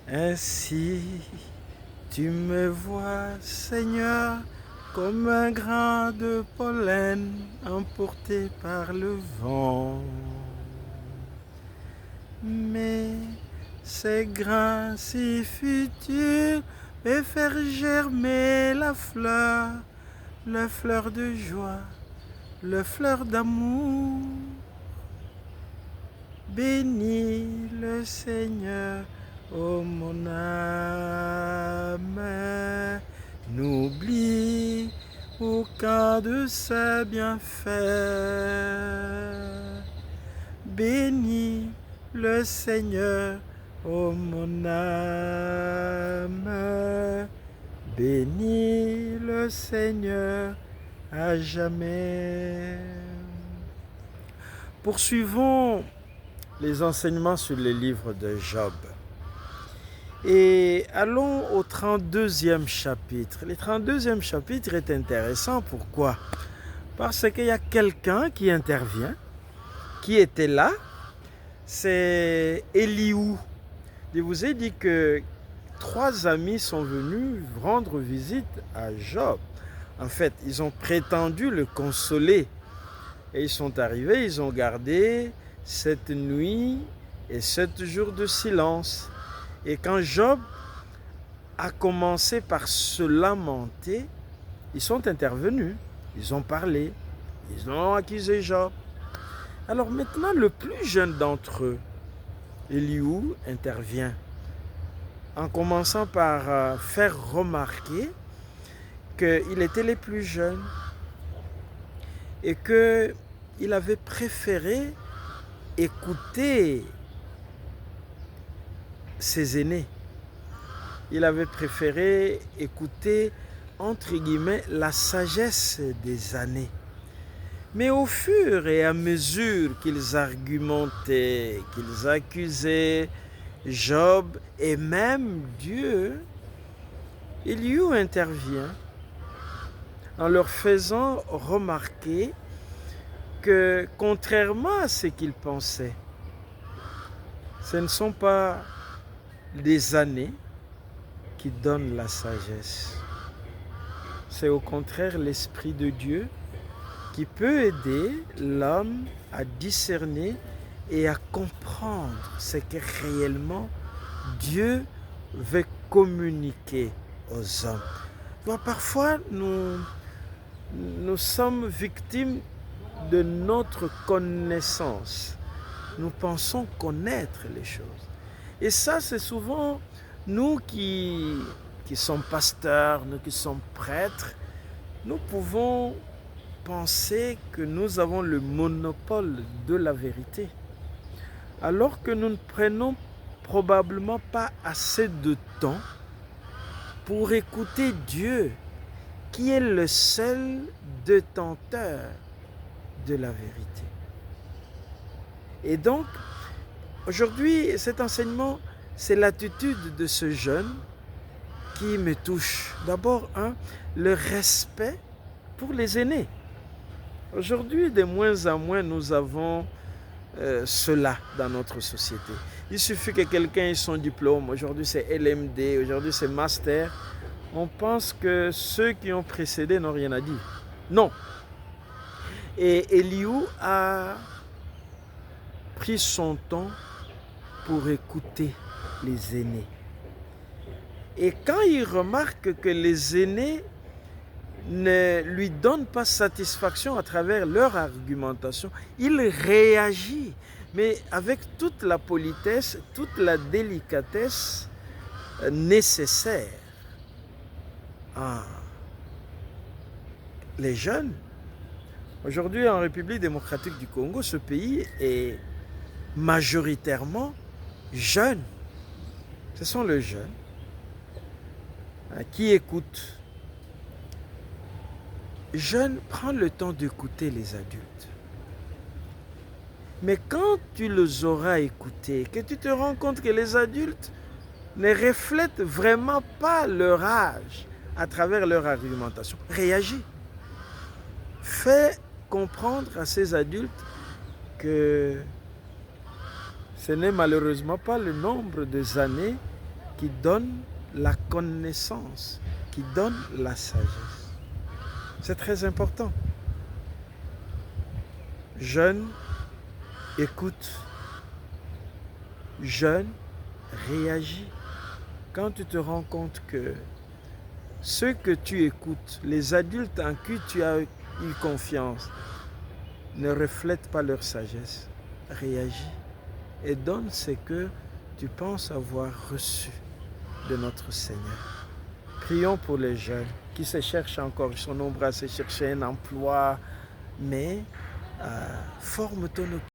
Ainsi, tu me vois, Seigneur, comme un grain de pollen emporté par le vent. Mais ces grains si futurs me faire germer la fleur de joie, la fleur d'amour. Bénis le Seigneur, ô mon âme, n'oublie aucun de ses bienfaits. Bénis le Seigneur, ô mon âme, bénis le Seigneur à jamais. Poursuivons les enseignements sur le livre de Job. Et allons au 32e chapitre. Le 32e chapitre est intéressant. Pourquoi? Parce qu'il y a quelqu'un qui intervient, qui était là. C'est Elihu. Je vous ai dit que 3 amis sont venus rendre visite à Job. En fait, ils ont prétendu le consoler. Et ils sont arrivés, ils ont gardé 7 nuits et 7 jours de silence. Et quand Job a commencé par se lamenter, ils sont intervenus, ils ont parlé, ils ont accusé Job. Alors maintenant, le plus jeune d'entre eux, Elihu, intervient en commençant par faire remarquer qu'il était le plus jeune et qu'il avait préféré écouter ses aînés. Il avait préféré écouter, entre guillemets, la sagesse des années. Mais au fur et à mesure qu'ils argumentaient, qu'ils accusaient Job et même Dieu, Elihu intervient en leur faisant remarquer que, contrairement à ce qu'ils pensaient, ce ne sont pas les années qui donnent la sagesse. C'est au contraire l'Esprit de Dieu qui peut aider l'homme à discerner et à comprendre ce que réellement Dieu veut communiquer aux hommes. Donc, parfois, nous sommes victimes de notre connaissance. Nous pensons connaître les choses. Et ça, c'est souvent nous qui sommes pasteurs, nous qui sommes prêtres, nous pouvons penser que nous avons le monopole de la vérité, alors que nous ne prenons probablement pas assez de temps pour écouter Dieu, qui est le seul détenteur de la vérité. Et donc, aujourd'hui, cet enseignement, c'est l'attitude de ce jeune qui me touche. D'abord, le respect pour les aînés. Aujourd'hui, de moins en moins, nous avons cela dans notre société. Il suffit que quelqu'un ait son diplôme. Aujourd'hui, c'est LMD, aujourd'hui, c'est Master. On pense que ceux qui ont précédé n'ont rien à dire. Non. Et Elihu a pris son temps pour écouter les aînés. Et quand il remarque que les aînés ne lui donnent pas satisfaction à travers leur argumentation, il réagit, mais avec toute la politesse, toute la délicatesse nécessaire. Les jeunes, aujourd'hui en République démocratique du Congo, ce pays est majoritairement jeunes. Ce sont les jeunes qui écoutent. Jeune, prends le temps d'écouter les adultes. Mais quand tu les auras écoutés, que tu te rends compte que les adultes ne reflètent vraiment pas leur âge à travers leur argumentation, réagis. Fais comprendre à ces adultes que ce n'est malheureusement pas le nombre des années qui donne la connaissance, qui donne la sagesse. C'est très important. Jeune, écoute. Jeune, réagis. Quand tu te rends compte que ceux que tu écoutes, les adultes en qui tu as eu confiance, ne reflètent pas leur sagesse, réagis et donne ce que tu penses avoir reçu de notre Seigneur. Prions pour les jeunes qui se cherchent encore, ils sont nombreux à se chercher un emploi, mais forme ton opinion.